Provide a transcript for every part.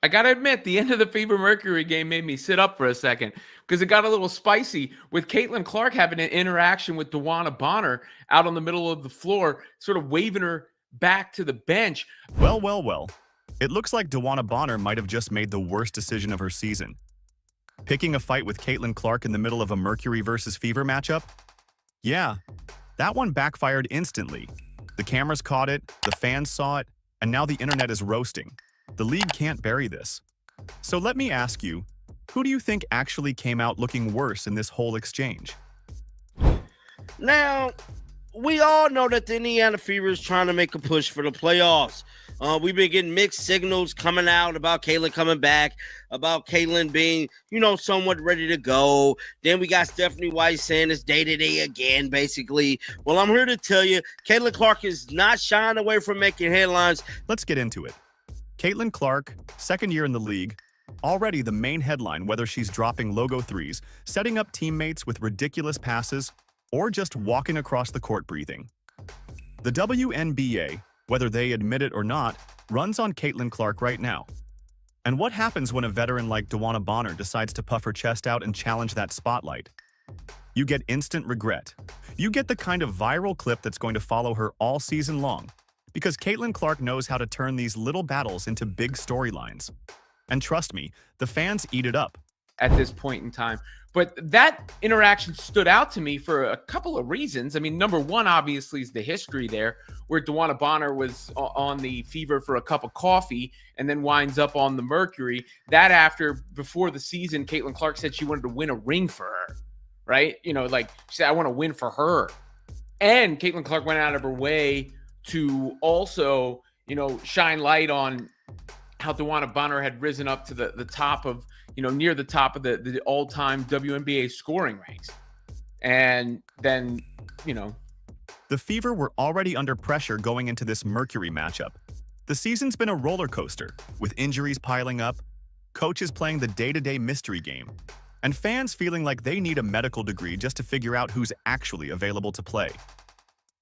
I gotta admit, the end of the Fever Mercury game made me sit up for a second because it got a little spicy with Caitlin Clark having an interaction with DeWanna Bonner out on the middle of the floor, sort of waving her back to the bench. Well, well, well. It looks like DeWanna Bonner might have just made the worst decision of her season. Picking a fight with Caitlin Clark in the middle of a Mercury versus Fever matchup? Yeah, that one backfired instantly. The cameras caught it, the fans saw it, and now the internet is roasting. The league can't bury this. So let me ask you, who do you think actually came out looking worse in this whole exchange? Now, we all know that the Indiana Fever is trying to make a push for the playoffs. We've been getting mixed signals coming out about Caitlin coming back, about Caitlin being, somewhat ready to go. Then we got Stephanie White saying it's day-to-day again, basically. Well, I'm here to tell you, Caitlin Clark is not shying away from making headlines. Let's get into it. Caitlin Clark, second year in the league, already the main headline whether she's dropping logo threes, setting up teammates with ridiculous passes, or just walking across the court breathing. The WNBA, whether they admit it or not, runs on Caitlin Clark right now. And what happens when a veteran like DeWanna Bonner decides to puff her chest out and challenge that spotlight? You get instant regret. You get the kind of viral clip that's going to follow her all season long, because Caitlin Clark knows how to turn these little battles into big storylines. And trust me, the fans eat it up. At this point in time. But that interaction stood out to me for a couple of reasons. I mean, number one, obviously, is the history there, where DeWanna Bonner was on the Fever for a cup of coffee and then winds up on the Mercury. Before the season, Caitlin Clark said she wanted to win a ring for her, right? She said, I want to win for her. And Caitlin Clark went out of her way to also, shine light on how DeWanna Bonner had risen up to the top of, near the top of the all-time WNBA scoring ranks. And then, The Fever were already under pressure going into this Mercury matchup. The season's been a roller coaster, with injuries piling up, coaches playing the day-to-day mystery game, and fans feeling like they need a medical degree just to figure out who's actually available to play.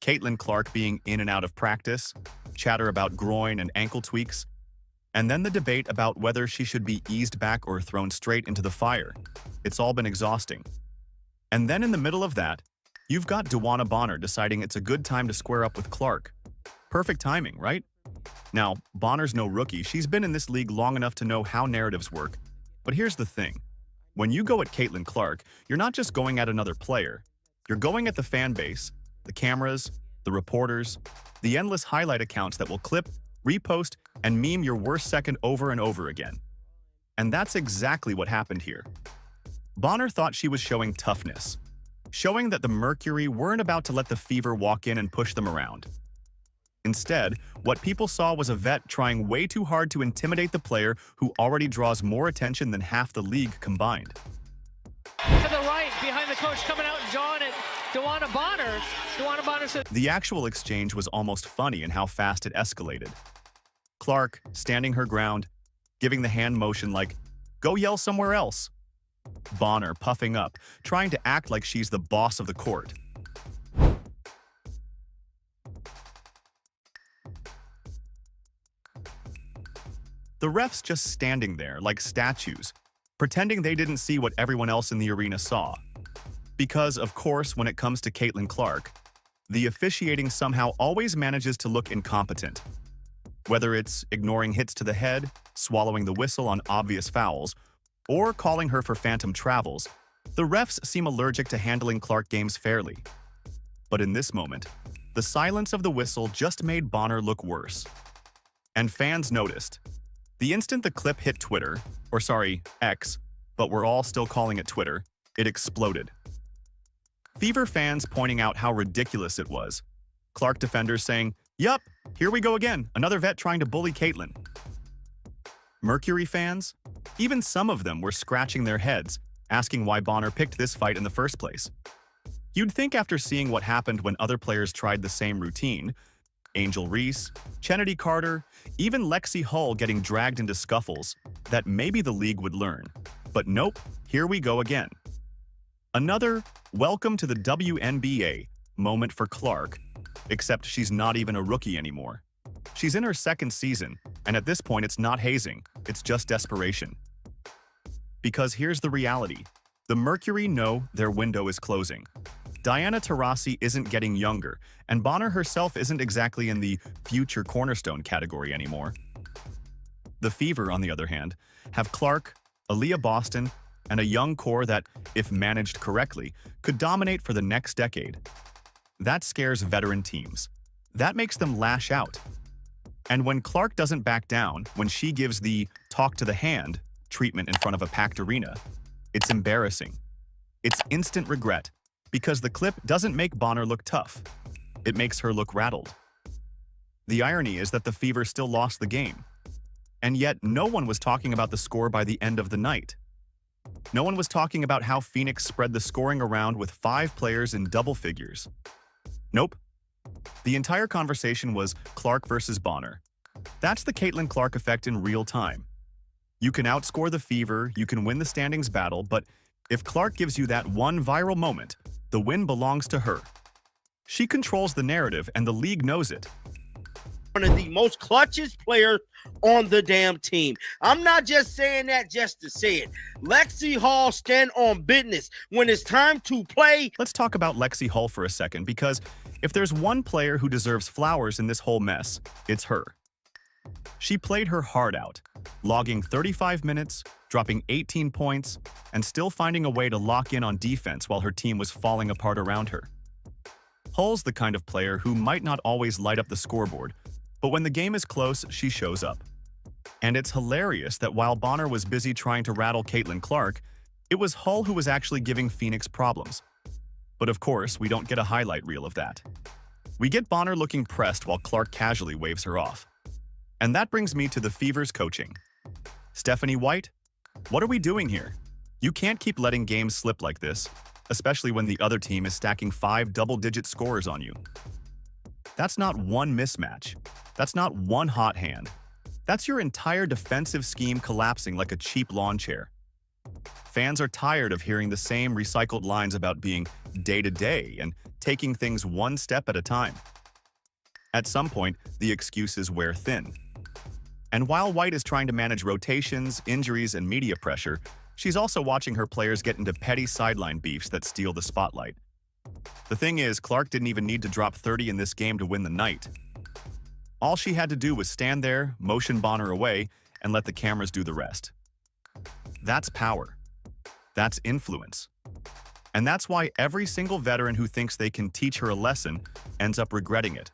Caitlin Clark being in and out of practice, chatter about groin and ankle tweaks, and then the debate about whether she should be eased back or thrown straight into the fire. It's all been exhausting. And then in the middle of that, you've got DeWanna Bonner deciding it's a good time to square up with Clark. Perfect timing, right? Now, Bonner's no rookie. She's been in this league long enough to know how narratives work. But here's the thing. When you go at Caitlin Clark, you're not just going at another player. You're going at the fan base, the cameras, the reporters, the endless highlight accounts that will clip, repost, and meme your worst second over and over again. And that's exactly what happened here. Bonner thought she was showing toughness, showing that the Mercury weren't about to let the Fever walk in and push them around. Instead, what people saw was a vet trying way too hard to intimidate the player who already draws more attention than half the league combined. To the right, behind the coach, coming out and jawing at DeWanna Bonner. DeWanna Bonner said... The actual exchange was almost funny in how fast it escalated. Clark, standing her ground, giving the hand motion like, go yell somewhere else. Bonner puffing up, trying to act like she's the boss of the court. The refs just standing there like statues, pretending they didn't see what everyone else in the arena saw. Because, of course, when it comes to Caitlin Clark, the officiating somehow always manages to look incompetent. Whether it's ignoring hits to the head, swallowing the whistle on obvious fouls, or calling her for phantom travels, the refs seem allergic to handling Clark games fairly. But in this moment, the silence of the whistle just made Bonner look worse. And fans noticed. The instant the clip hit Twitter, or sorry, X, but we're all still calling it Twitter, it exploded. Fever fans pointing out how ridiculous it was. Clark defenders saying, yup, here we go again, another vet trying to bully Caitlin. Mercury fans? Even some of them were scratching their heads, asking why Bonner picked this fight in the first place. You'd think after seeing what happened when other players tried the same routine, Angel Reese, Chennedy Carter, even Lexi Hull getting dragged into scuffles, that maybe the league would learn. But nope, here we go again. Another welcome to the WNBA moment for Clark, except she's not even a rookie anymore. She's in her second season, and at this point it's not hazing, it's just desperation. Because here's the reality. The Mercury know their window is closing. Diana Taurasi isn't getting younger, and Bonner herself isn't exactly in the future cornerstone category anymore. The Fever, on the other hand, have Clark, Aaliyah Boston, and a young core that, if managed correctly, could dominate for the next decade. That scares veteran teams. That makes them lash out. And when Clark doesn't back down, when she gives the talk to the hand treatment in front of a packed arena, it's embarrassing. It's instant regret, because the clip doesn't make Bonner look tough. It makes her look rattled. The irony is that the Fever still lost the game. And yet, no one was talking about the score by the end of the night. No one was talking about how Phoenix spread the scoring around with 5 players in double figures. Nope. The entire conversation was Clark versus Bonner. That's the Caitlin Clark effect in real time. You can outscore the Fever, you can win the standings battle, but if Clark gives you that one viral moment, the win belongs to her. She controls the narrative, and the league knows it. One of the most clutchest players on the damn team. I'm not just saying that just to say it. Lexi Hall stand on business when it's time to play. Let's talk about Lexi Hull for a second, because if there's one player who deserves flowers in this whole mess, it's her. She played her heart out, logging 35 minutes, dropping 18 points, and still finding a way to lock in on defense while her team was falling apart around her. Hull's the kind of player who might not always light up the scoreboard, but when the game is close, she shows up. And it's hilarious that while Bonner was busy trying to rattle Caitlin Clark, it was Hull who was actually giving Phoenix problems. But of course, we don't get a highlight reel of that. We get Bonner looking pressed while Clark casually waves her off. And that brings me to the Fever's coaching. Stephanie White, what are we doing here? You can't keep letting games slip like this, especially when the other team is stacking 5 double-digit scores on you. That's not one mismatch. That's not one hot hand. That's your entire defensive scheme collapsing like a cheap lawn chair. Fans are tired of hearing the same recycled lines about being day-to-day and taking things one step at a time. At some point, the excuses wear thin. And while White is trying to manage rotations, injuries, and media pressure, she's also watching her players get into petty sideline beefs that steal the spotlight. The thing is, Clark didn't even need to drop 30 in this game to win the night. All she had to do was stand there, motion Bonner away, and let the cameras do the rest. That's power. That's influence. And that's why every single veteran who thinks they can teach her a lesson ends up regretting it.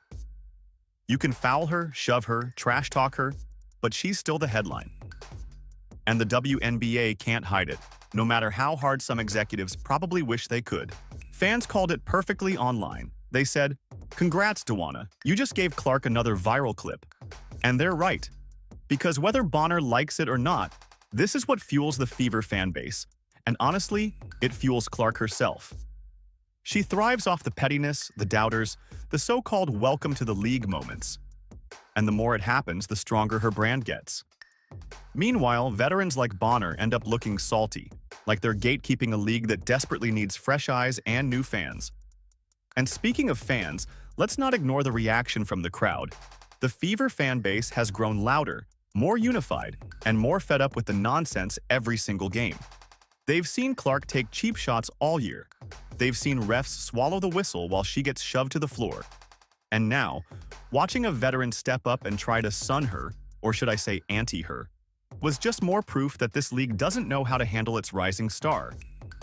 You can foul her, shove her, trash talk her, but she's still the headline. And the WNBA can't hide it, no matter how hard some executives probably wish they could. Fans called it perfectly online. They said, "Congrats, DeWanna, you just gave Clark another viral clip." And they're right. Because whether Bonner likes it or not, this is what fuels the Fever fan base. And honestly, it fuels Clark herself. She thrives off the pettiness, the doubters, the so-called welcome to the league moments. And the more it happens, the stronger her brand gets. Meanwhile, veterans like Bonner end up looking salty, like they're gatekeeping a league that desperately needs fresh eyes and new fans. And speaking of fans, let's not ignore the reaction from the crowd. The Fever fan base has grown louder, more unified, and more fed up with the nonsense every single game. They've seen Clark take cheap shots all year. They've seen refs swallow the whistle while she gets shoved to the floor. And now, watching a veteran step up and try to sun her, or should I say anti-her, was just more proof that this league doesn't know how to handle its rising star.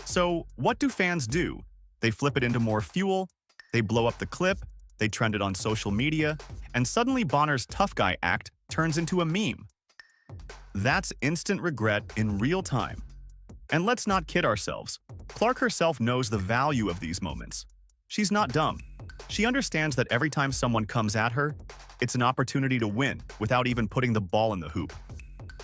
So, what do fans do? They flip it into more fuel, they blow up the clip, they trend it on social media, and suddenly Bonner's tough guy act turns into a meme. That's instant regret in real time. And let's not kid ourselves. Clark herself knows the value of these moments. She's not dumb. She understands that every time someone comes at her, it's an opportunity to win without even putting the ball in the hoop.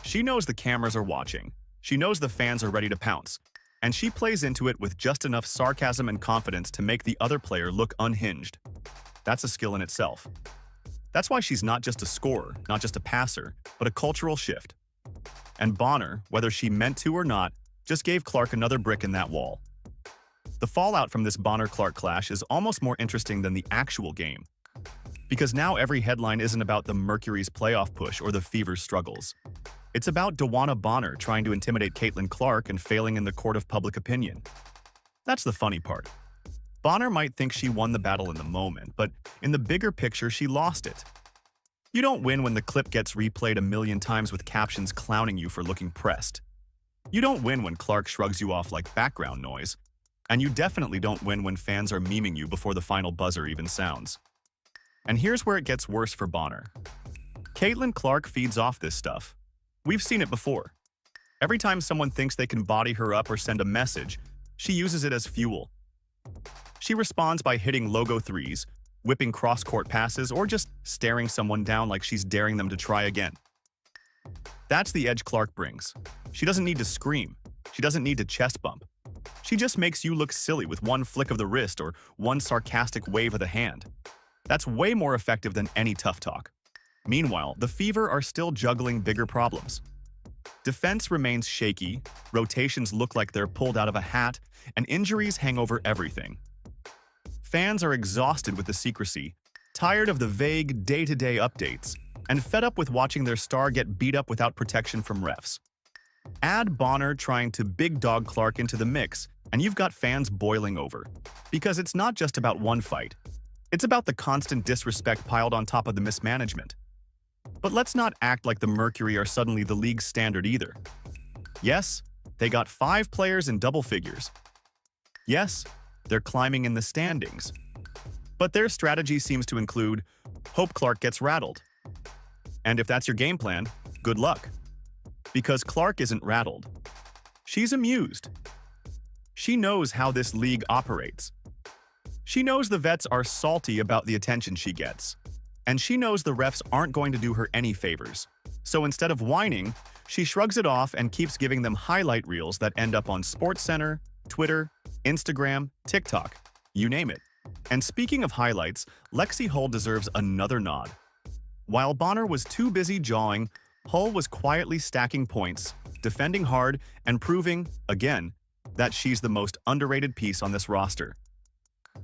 She knows the cameras are watching. She knows the fans are ready to pounce. And she plays into it with just enough sarcasm and confidence to make the other player look unhinged. That's a skill in itself. That's why she's not just a scorer, not just a passer, but a cultural shift. And Bonner, whether she meant to or not, just gave Clark another brick in that wall. The fallout from this Bonner-Clark clash is almost more interesting than the actual game. Because now every headline isn't about the Mercury's playoff push or the Fever's struggles. It's about DeWanna Bonner trying to intimidate Caitlin Clark and failing in the court of public opinion. That's the funny part. Bonner might think she won the battle in the moment, but in the bigger picture, she lost it. You don't win when the clip gets replayed a million times with captions clowning you for looking pressed. You don't win when Clark shrugs you off like background noise. And you definitely don't win when fans are memeing you before the final buzzer even sounds. And here's where it gets worse for Bonner. Caitlin Clark feeds off this stuff. We've seen it before. Every time someone thinks they can body her up or send a message, she uses it as fuel. She responds by hitting logo threes, whipping cross-court passes, or just staring someone down like she's daring them to try again. That's the edge Clark brings. She doesn't need to scream. She doesn't need to chest bump. She just makes you look silly with one flick of the wrist or one sarcastic wave of the hand. That's way more effective than any tough talk. Meanwhile, the Fever are still juggling bigger problems. Defense remains shaky, rotations look like they're pulled out of a hat, and injuries hang over everything. Fans are exhausted with the secrecy, tired of the vague day-to-day updates, and fed up with watching their star get beat up without protection from refs. Add Bonner trying to big dog Clark into the mix, and you've got fans boiling over. Because it's not just about one fight. It's about the constant disrespect piled on top of the mismanagement. But let's not act like the Mercury are suddenly the league's standard either. Yes, they got 5 players in double figures. Yes, they're climbing in the standings. But their strategy seems to include, hope Clark gets rattled. And if that's your game plan, good luck. Because Clark isn't rattled. She's amused. She knows how this league operates. She knows the vets are salty about the attention she gets. And she knows the refs aren't going to do her any favors. So instead of whining, she shrugs it off and keeps giving them highlight reels that end up on SportsCenter, Twitter, Instagram, TikTok, you name it. And speaking of highlights, Lexi Hull deserves another nod. While Bonner was too busy jawing, Hull was quietly stacking points, defending hard, and proving, again, that she's the most underrated piece on this roster.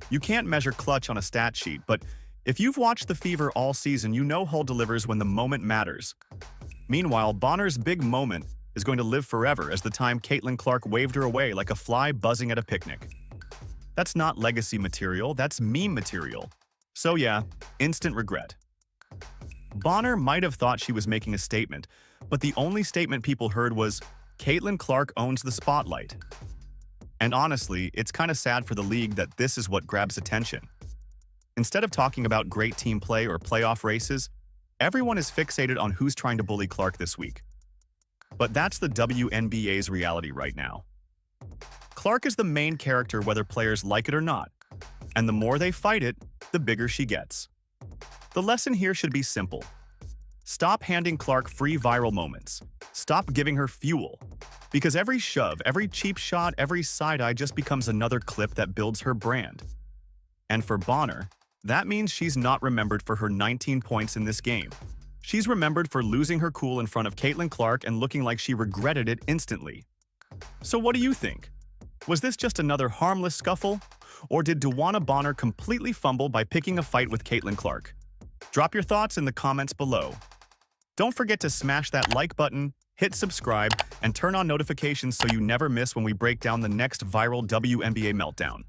You can't measure clutch on a stat sheet, but if you've watched the Fever all season, you know Hull delivers when the moment matters. Meanwhile, Bonner's big moment is going to live forever as the time Caitlin Clark waved her away like a fly buzzing at a picnic. That's not legacy material, that's meme material. So yeah, instant regret. Bonner might have thought she was making a statement, but the only statement people heard was, Caitlin Clark owns the spotlight. And honestly, it's kind of sad for the league that this is what grabs attention. Instead of talking about great team play or playoff races, everyone is fixated on who's trying to bully Clark this week. But that's the WNBA's reality right now. Clark is the main character whether players like it or not, and the more they fight it, the bigger she gets. The lesson here should be simple. Stop handing Clark free viral moments. Stop giving her fuel. Because every shove, every cheap shot, every side-eye just becomes another clip that builds her brand. And for Bonner, that means she's not remembered for her 19 points in this game. She's remembered for losing her cool in front of Caitlin Clark and looking like she regretted it instantly. So what do you think? Was this just another harmless scuffle? Or did DeWanna Bonner completely fumble by picking a fight with Caitlin Clark? Drop your thoughts in the comments below. Don't forget to smash that like button, hit subscribe, and turn on notifications so you never miss when we break down the next viral WNBA meltdown.